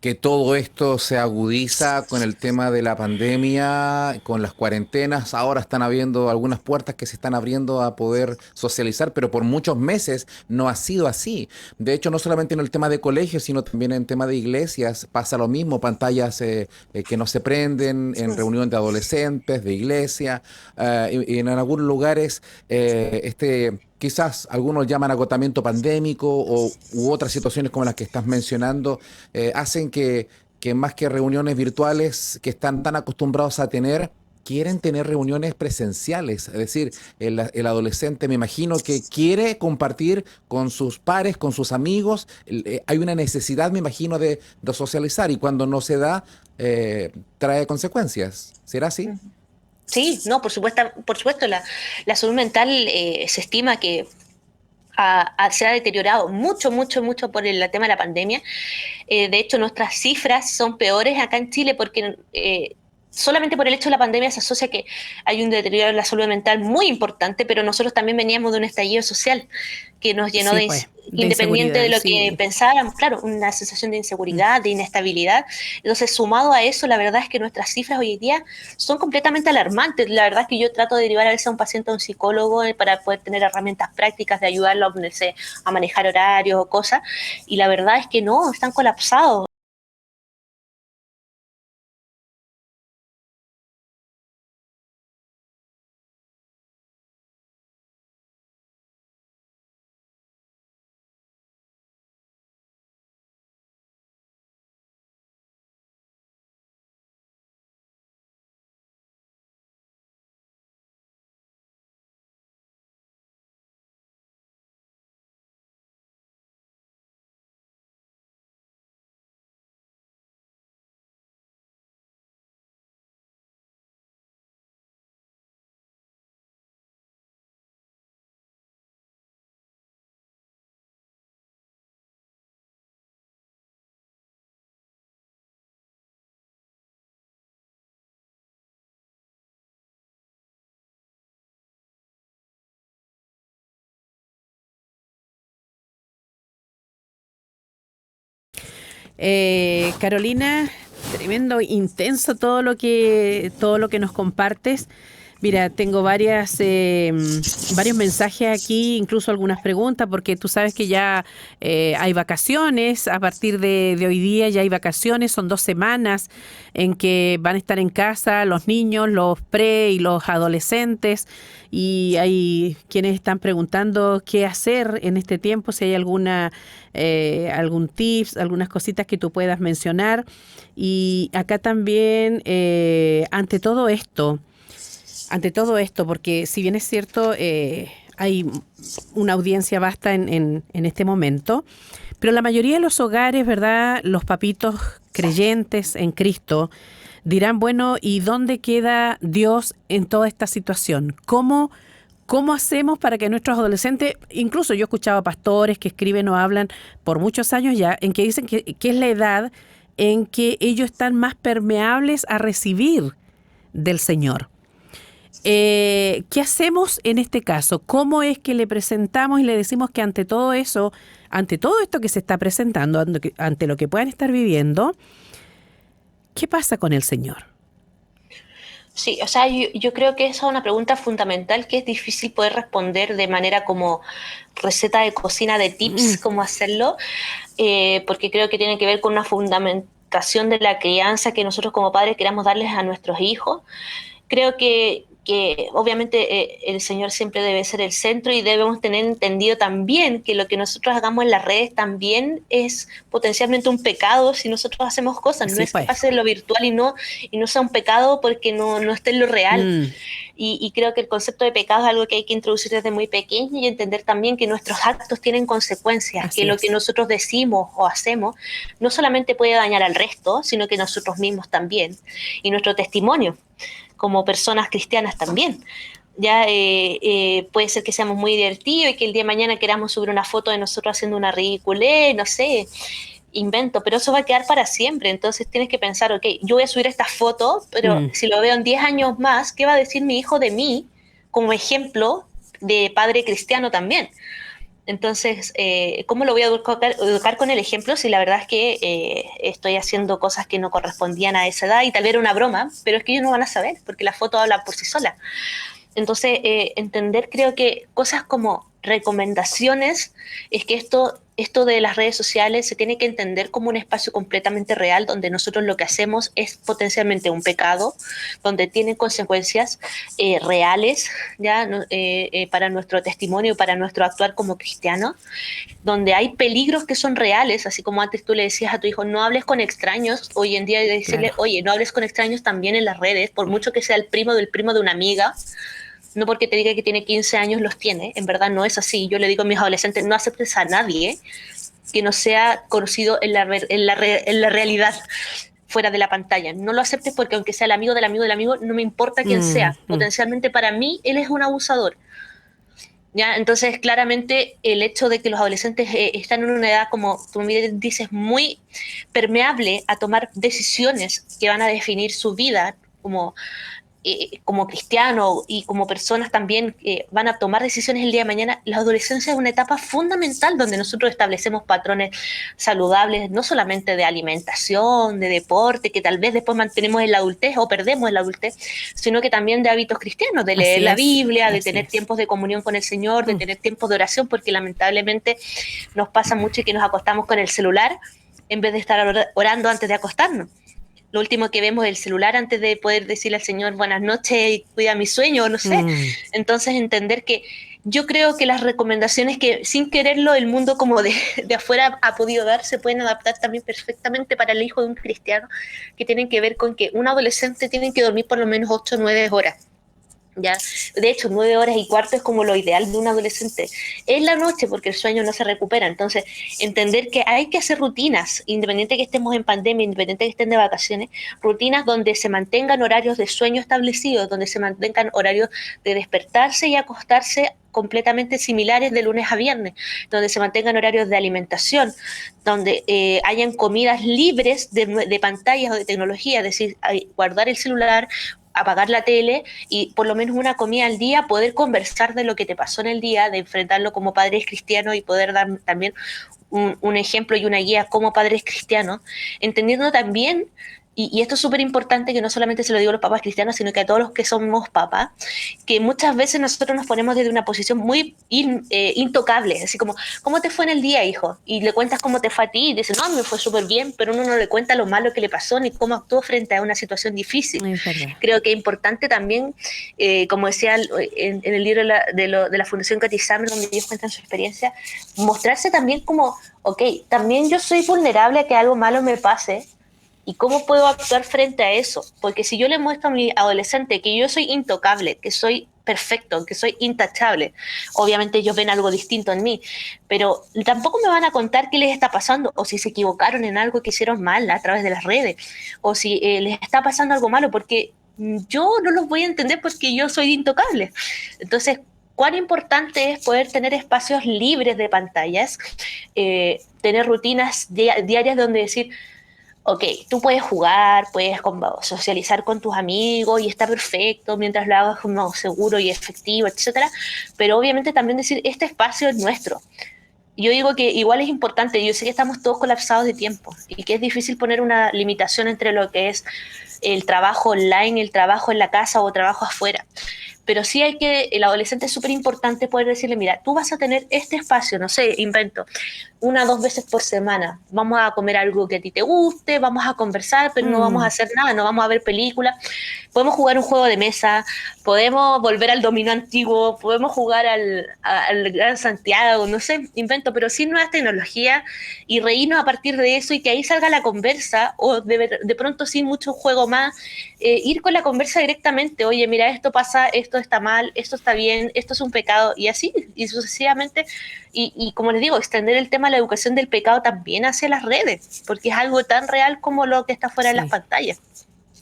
que todo esto se agudiza con el tema de la pandemia, con las cuarentenas. Ahora están habiendo algunas puertas que se están abriendo a poder socializar, pero por muchos meses no ha sido así. De hecho, no solamente en el tema de colegios, sino también en el tema de iglesias pasa lo mismo, pantallas que no se prenden en reuniones de adolescentes, de iglesia, y en algunos lugares quizás algunos llaman agotamiento pandémico u otras situaciones como las que estás mencionando, hacen que más que reuniones virtuales que están tan acostumbrados a tener, quieren tener reuniones presenciales. Es decir, el adolescente me imagino que quiere compartir con sus pares, con sus amigos. Hay una necesidad, me imagino, de socializar y cuando no se da, trae consecuencias. ¿Será así? Sí, no, por supuesto la salud mental se estima que se ha deteriorado mucho, mucho, mucho por el tema de la pandemia. De hecho, nuestras cifras son peores acá en Chile porque solamente por el hecho de la pandemia se asocia que hay un deterioro de la salud mental muy importante, pero nosotros también veníamos de un estallido social que nos llenó Sí, pues, de independiente de inseguridad, lo que sí. pensáramos, claro, una sensación de inseguridad, de inestabilidad. Entonces, sumado a eso, la verdad es que nuestras cifras hoy en día son completamente alarmantes. La verdad es que yo trato de derivar a veces a un paciente a un psicólogo para poder tener herramientas prácticas de ayudarlo a ponerse a manejar horarios o cosas, y la verdad es que no, están colapsados. Carolina, tremendo, intenso todo lo que nos compartes. Mira, tengo varios mensajes aquí, incluso algunas preguntas, porque tú sabes que ya hay vacaciones, a partir de hoy día ya hay vacaciones, son 2 semanas en que van a estar en casa los niños, los pre y los adolescentes, y hay quienes están preguntando qué hacer en este tiempo, si hay algún tips, algunas cositas que tú puedas mencionar. Y acá también, ante todo esto, porque si bien es cierto, hay una audiencia vasta en este momento, pero la mayoría de los hogares, ¿verdad? Los papitos creyentes en Cristo dirán, bueno, ¿y dónde queda Dios en toda esta situación? ¿Cómo hacemos para que nuestros adolescentes, incluso yo he escuchado a pastores que escriben o hablan por muchos años ya, en que dicen que es la edad en que ellos están más permeables a recibir del Señor? ¿Qué hacemos en este caso? ¿Cómo es que le presentamos y le decimos que ante todo eso, ante todo esto que se está presentando, ante lo que puedan estar viviendo, qué pasa con el Señor? Sí, o sea, yo creo que esa es una pregunta fundamental que es difícil poder responder de manera como receta de cocina de tips, cómo hacerlo, porque creo que tiene que ver con una fundamentación orientación de la crianza que nosotros como padres queramos darles a nuestros hijos. Creo que obviamente el Señor siempre debe ser el centro y debemos tener entendido también que lo que nosotros hagamos en las redes también es potencialmente un pecado si nosotros hacemos cosas. Sí, No es que pues. pase lo virtual y no sea un pecado porque no esté en lo real. Mm, Y creo que el concepto de pecado es algo que hay que introducir desde muy pequeño y entender también que nuestros actos tienen consecuencias, que así lo que es. nosotros decimos o hacemos no solamente puede dañar al resto, sino que nosotros mismos también. Y nuestro testimonio como personas cristianas también. Ya puede ser que seamos muy divertidos y que el día de mañana queramos subir una foto de nosotros haciendo una ridiculez, no sé, invento, pero eso va a quedar para siempre. Entonces tienes que pensar, ok, yo voy a subir esta foto, pero Mm, si lo veo en 10 años más, ¿qué va a decir mi hijo de mí como ejemplo de padre cristiano también? Entonces, ¿cómo lo voy a educar con el ejemplo si la verdad es que estoy haciendo cosas que no correspondían a esa edad y tal vez era una broma, pero es que ellos no van a saber porque la foto habla por sí sola. Entonces, entender creo que cosas como recomendaciones, es que esto de las redes sociales se tiene que entender como un espacio completamente real donde nosotros lo que hacemos es potencialmente un pecado, donde tienen consecuencias reales ya para nuestro testimonio, para nuestro actuar como cristianos, donde hay peligros que son reales, así como antes tú le decías a tu hijo, no hables con extraños, hoy en día decirle, claro. oye, no hables con extraños también en las redes, por mucho que sea el primo del primo de una amiga, no porque te diga que tiene 15 años los tiene, en verdad no es así. Yo le digo a mis adolescentes, no aceptes a nadie que no sea conocido en la realidad, fuera de la pantalla. No lo aceptes porque aunque sea el amigo del amigo del amigo, no me importa quién Mm, sea. mm. Potencialmente para mí, él es un abusador. ¿Ya? Entonces, claramente, el hecho de que los adolescentes están en una edad, como tú me dices, muy permeable a tomar decisiones que van a definir su vida, como cristianos y como personas también van a tomar decisiones el día de mañana, la adolescencia es una etapa fundamental donde nosotros establecemos patrones saludables, no solamente de alimentación, de deporte, que tal vez después mantenemos en la adultez o perdemos en la adultez, sino que también de hábitos cristianos, de leer Así la es, Biblia, de así tener es. tiempos de comunión con el Señor, de Mm, tener tiempos de oración, porque lamentablemente nos pasa mucho que nos acostamos con el celular en vez de estar orando antes de acostarnos. Lo último que vemos es el celular antes de poder decirle al Señor buenas noches y cuida mi sueño, no sé. mm. Entonces entender que yo creo que las recomendaciones que sin quererlo el mundo como de afuera ha podido dar se pueden adaptar también perfectamente para el hijo de un cristiano, que tienen que ver con que un adolescente tiene que dormir por lo menos 8 o 9 horas. ¿Ya? De hecho, 9 horas y cuarto es como lo ideal de un adolescente. Es la noche porque el sueño no se recupera. Entonces, entender que hay que hacer rutinas, independiente que estemos en pandemia, independiente que estén de vacaciones, rutinas donde se mantengan horarios de sueño establecidos, donde se mantengan horarios de despertarse y acostarse completamente similares de lunes a viernes, donde se mantengan horarios de alimentación, donde hayan comidas libres de pantallas o de tecnología, es decir, guardar el celular, apagar la tele y por lo menos una comida al día, poder conversar de lo que te pasó en el día, de enfrentarlo como padres cristianos y poder dar también un ejemplo y una guía como padres cristianos, entendiendo también, y esto es súper importante, que no solamente se lo digo a los papás cristianos, sino que a todos los que somos papás, que muchas veces nosotros nos ponemos desde una posición muy intocable, así como, ¿cómo te fue en el día, hijo? Y le cuentas cómo te fue a ti, y dice, no, me fue súper bien, pero uno no le cuenta lo malo que le pasó, ni cómo actuó frente a una situación difícil. Es verdad. Creo que es importante también, como decía en el libro de la Fundación Catizame, donde ellos cuentan su experiencia, mostrarse también como, ok, también yo soy vulnerable a que algo malo me pase, y cómo puedo actuar frente a eso. Porque si yo le muestro a mi adolescente que yo soy intocable, que soy perfecto, que soy intachable, obviamente ellos ven algo distinto en mí, pero tampoco me van a contar qué les está pasando, o si se equivocaron en algo que hicieron mal a través de las redes, o si les está pasando algo malo, porque yo no los voy a entender porque yo soy intocable. Entonces, cuán importante es poder tener espacios libres de pantallas, tener rutinas diarias donde decir, ok, tú puedes jugar, puedes socializar con tus amigos y está perfecto mientras lo hagas como seguro y efectivo, etcétera, pero obviamente también decir, este espacio es nuestro. Yo digo que igual es importante, yo sé que estamos todos colapsados de tiempo y que es difícil poner una limitación entre lo que es el trabajo online, el trabajo en la casa o trabajo afuera, pero sí el adolescente es súper importante poder decirle, mira, tú vas a tener este espacio, no sé, invento, 1 o 2 veces por semana, vamos a comer algo que a ti te guste, vamos a conversar, pero no vamos a hacer nada, no vamos a ver películas, podemos jugar un juego de mesa, podemos volver al dominó antiguo, podemos jugar al Gran Santiago, no sé, invento, pero sin nuevas tecnologías y reírnos a partir de eso y que ahí salga la conversa o de pronto sin mucho juego más, ir con la conversa directamente, oye, mira, esto pasa, esto está mal, esto está bien, esto es un pecado y así, y sucesivamente. Y como les digo, extender el tema de la educación del pecado también hacia las redes, porque es algo tan real como lo que está fuera de las Sí. pantallas.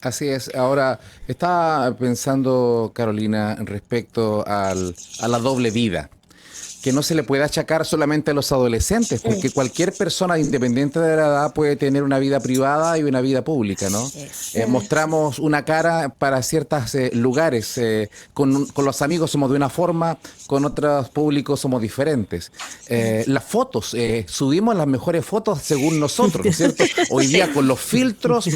Así es. Ahora, estaba pensando, Carolina, respecto a la doble vida, que no se le puede achacar solamente a los adolescentes, Mm, porque cualquier persona, independiente de la edad, puede tener una vida privada y una vida pública, ¿no? Eso. Mostramos una cara para ciertos lugares, con los amigos somos de una forma, con otros públicos somos diferentes. Las fotos, subimos las mejores fotos según nosotros, ¿no es cierto? Hoy sí, día con los filtros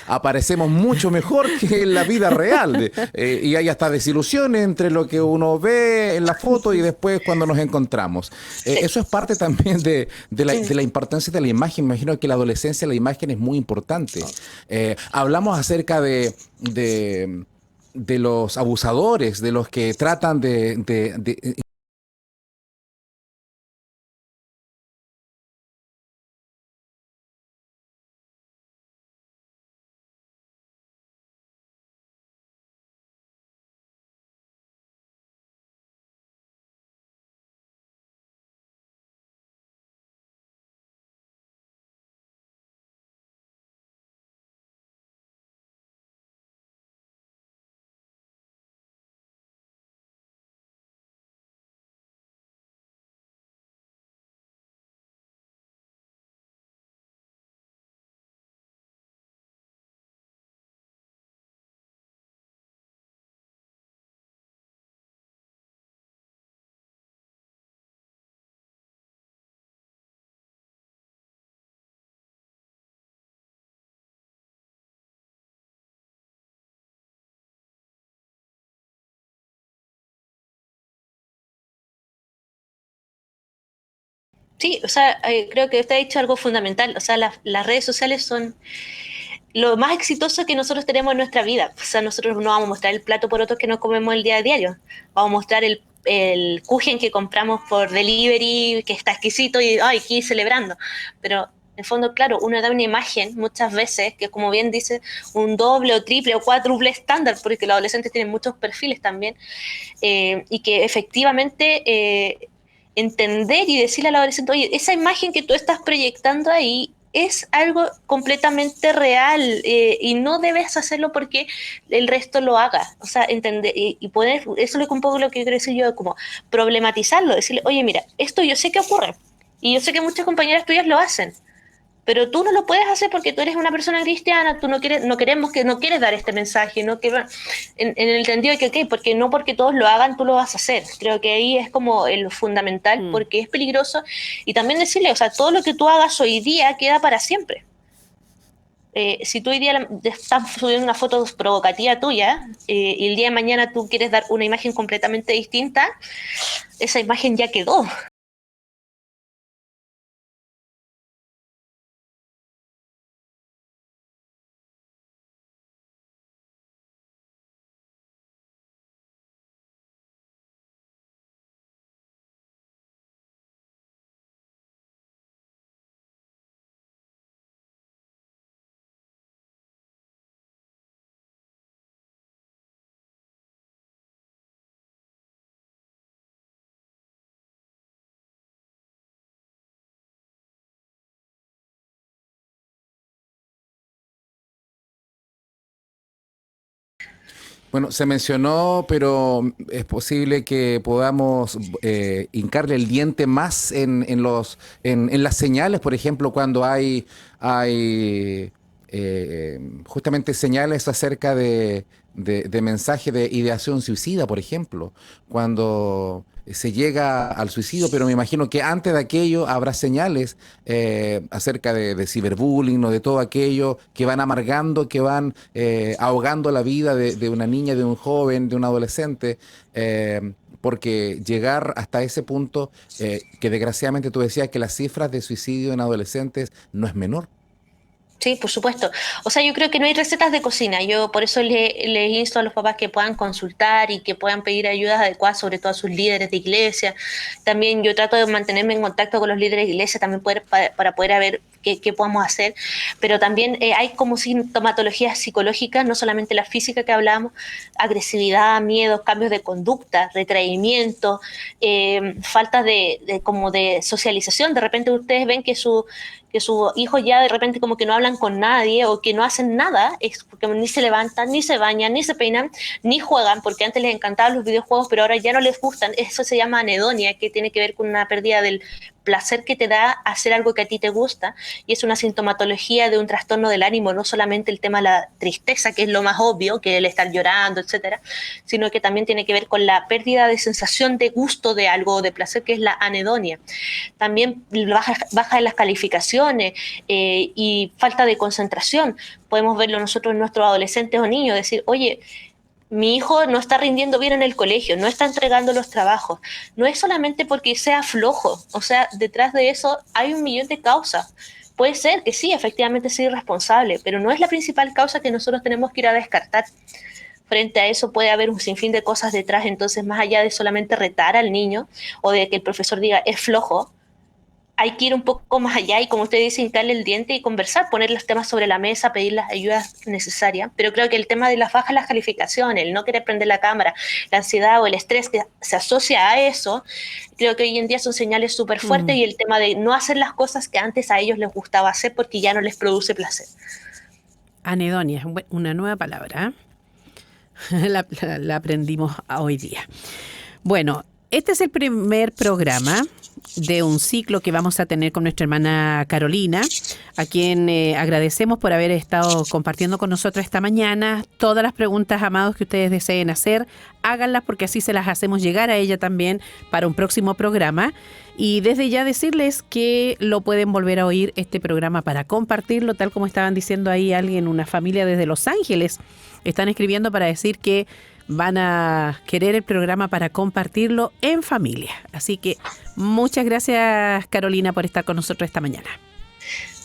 aparecemos mucho mejor que en la vida real. Y hay hasta desilusiones entre lo que uno ve en la foto y después cuando nos encontramos. sí. Eso es parte también de la importancia de la imagen. Me imagino que en la adolescencia la imagen es muy importante. Hablamos acerca de los abusadores, de los que tratan de Sí, o sea, creo que usted ha dicho algo fundamental. O sea, las redes sociales son lo más exitoso que nosotros tenemos en nuestra vida. O sea, nosotros no vamos a mostrar el plato por otros que nos comemos el día a diario. Vamos a mostrar el kuchen que compramos por delivery, que está exquisito y ay, aquí celebrando. Pero en el fondo, claro, uno da una imagen muchas veces que, como bien dice, un doble o triple o cuádruple estándar, porque los adolescentes tienen muchos perfiles también, y que efectivamente entender y decirle al adolescente, oye, esa imagen que tú estás proyectando ahí es algo completamente real, y no debes hacerlo porque el resto lo haga. O sea, entender y poder, eso es un poco lo que quiero decir yo, como problematizarlo, decirle, oye, mira, esto yo sé que ocurre y yo sé que muchas compañeras tuyas lo hacen, pero tú no lo puedes hacer porque tú eres una persona cristiana, tú no quieres, no queremos que no quieres dar este mensaje, no que en el sentido de que ok, porque no porque todos lo hagan tú lo vas a hacer. Creo que ahí es como el fundamental Mm. porque es peligroso y también decirle, o sea, todo lo que tú hagas hoy día queda para siempre. Si tú hoy día estás subiendo una foto provocativa tuya, y el día de mañana tú quieres dar una imagen completamente distinta, esa imagen ya quedó. Bueno, se mencionó, pero es posible que podamos hincarle el diente más en las señales, por ejemplo, cuando hay justamente señales acerca de mensaje de ideación suicida, por ejemplo, cuando se llega al suicidio, pero me imagino que antes de aquello habrá señales acerca de ciberbullying o de todo aquello que van amargando, que van ahogando la vida de una niña, de un joven, de un adolescente. Porque llegar hasta ese punto, que desgraciadamente tú decías que las cifras de suicidio en adolescentes no es menor. Sí, por supuesto. O sea, yo creo que no hay recetas de cocina. Yo por eso les insto a los papás que puedan consultar y que puedan pedir ayudas adecuadas, sobre todo a sus líderes de iglesia. También yo trato de mantenerme en contacto con los líderes de iglesia también para poder ver qué podemos hacer. Pero también hay como sintomatologías psicológicas, no solamente la física que hablábamos, agresividad, miedos, cambios de conducta, retraimiento, falta como de socialización. De repente ustedes ven que sus hijos ya de repente como que no hablan con nadie o que no hacen nada, es porque ni se levantan, ni se bañan, ni se peinan, ni juegan, porque antes les encantaban los videojuegos, pero ahora ya no les gustan. Eso se llama anedonia, que tiene que ver con una pérdida del placer que te da hacer algo que a ti te gusta, y es una sintomatología de un trastorno del ánimo, no solamente el tema de la tristeza, que es lo más obvio, que el estar llorando, etcétera, sino que también tiene que ver con la pérdida de sensación de gusto de algo, de placer, que es la anedonia. También baja en las calificaciones y falta de concentración. Podemos verlo nosotros en nuestros adolescentes o niños, decir, oye, mi hijo no está rindiendo bien en el colegio, no está entregando los trabajos. No es solamente porque sea flojo, o sea, detrás de eso hay un millón de causas. Puede ser que sí, efectivamente sea irresponsable, pero no es la principal causa que nosotros tenemos que ir a descartar. Frente a eso puede haber un sinfín de cosas detrás, entonces más allá de solamente retar al niño o de que el profesor diga es flojo, hay que ir un poco más allá y, como usted dice, hincarle el diente y conversar, poner los temas sobre la mesa, pedir las ayudas necesarias. Pero creo que el tema de las bajas calificaciones, el no querer prender la cámara, la ansiedad o el estrés que se asocia a eso, creo que hoy en día son señales súper fuertes, y el tema de no hacer las cosas que antes a ellos les gustaba hacer porque ya no les produce placer. Anedonia, una nueva palabra. La aprendimos hoy día. Bueno, este es el primer programa de un ciclo que vamos a tener con nuestra hermana Carolina, a quien agradecemos por haber estado compartiendo con nosotros esta mañana. Todas las preguntas, amados, que ustedes deseen hacer, háganlas, porque así se las hacemos llegar a ella también para un próximo programa. Y desde ya decirles que lo pueden volver a oír este programa para compartirlo, tal como estaban diciendo ahí alguien, una familia desde Los Ángeles. Están escribiendo para decir que van a querer el programa para compartirlo en familia. Así que muchas gracias, Carolina, por estar con nosotros esta mañana.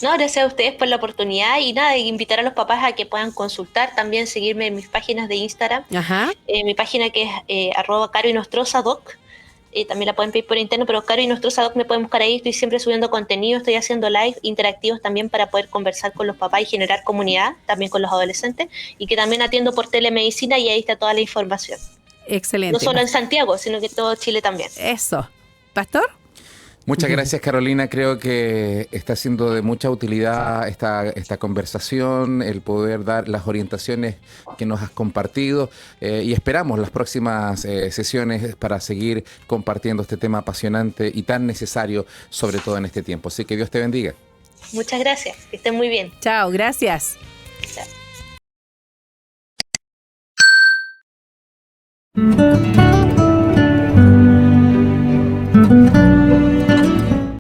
No, gracias a ustedes por la oportunidad, y nada, invitar a los papás a que puedan consultar, también seguirme en mis páginas de Instagram. Ajá. Mi página que es @caroinostrozadoc. También la pueden pedir por interno, pero Caro y Nostroza me pueden buscar ahí. Estoy siempre subiendo contenido, estoy haciendo live interactivos también para poder conversar con los papás y generar comunidad también con los adolescentes, y que también atiendo por telemedicina, y ahí está toda la información. Excelente. No solo en Santiago, sino que todo Chile también. Eso. ¿Pastor? Muchas gracias, Carolina. Creo que está siendo de mucha utilidad esta conversación, el poder dar las orientaciones que nos has compartido, y esperamos las próximas sesiones para seguir compartiendo este tema apasionante y tan necesario, sobre todo en este tiempo. Así que Dios te bendiga. Muchas gracias, que estén muy bien. Chao, gracias. Chao.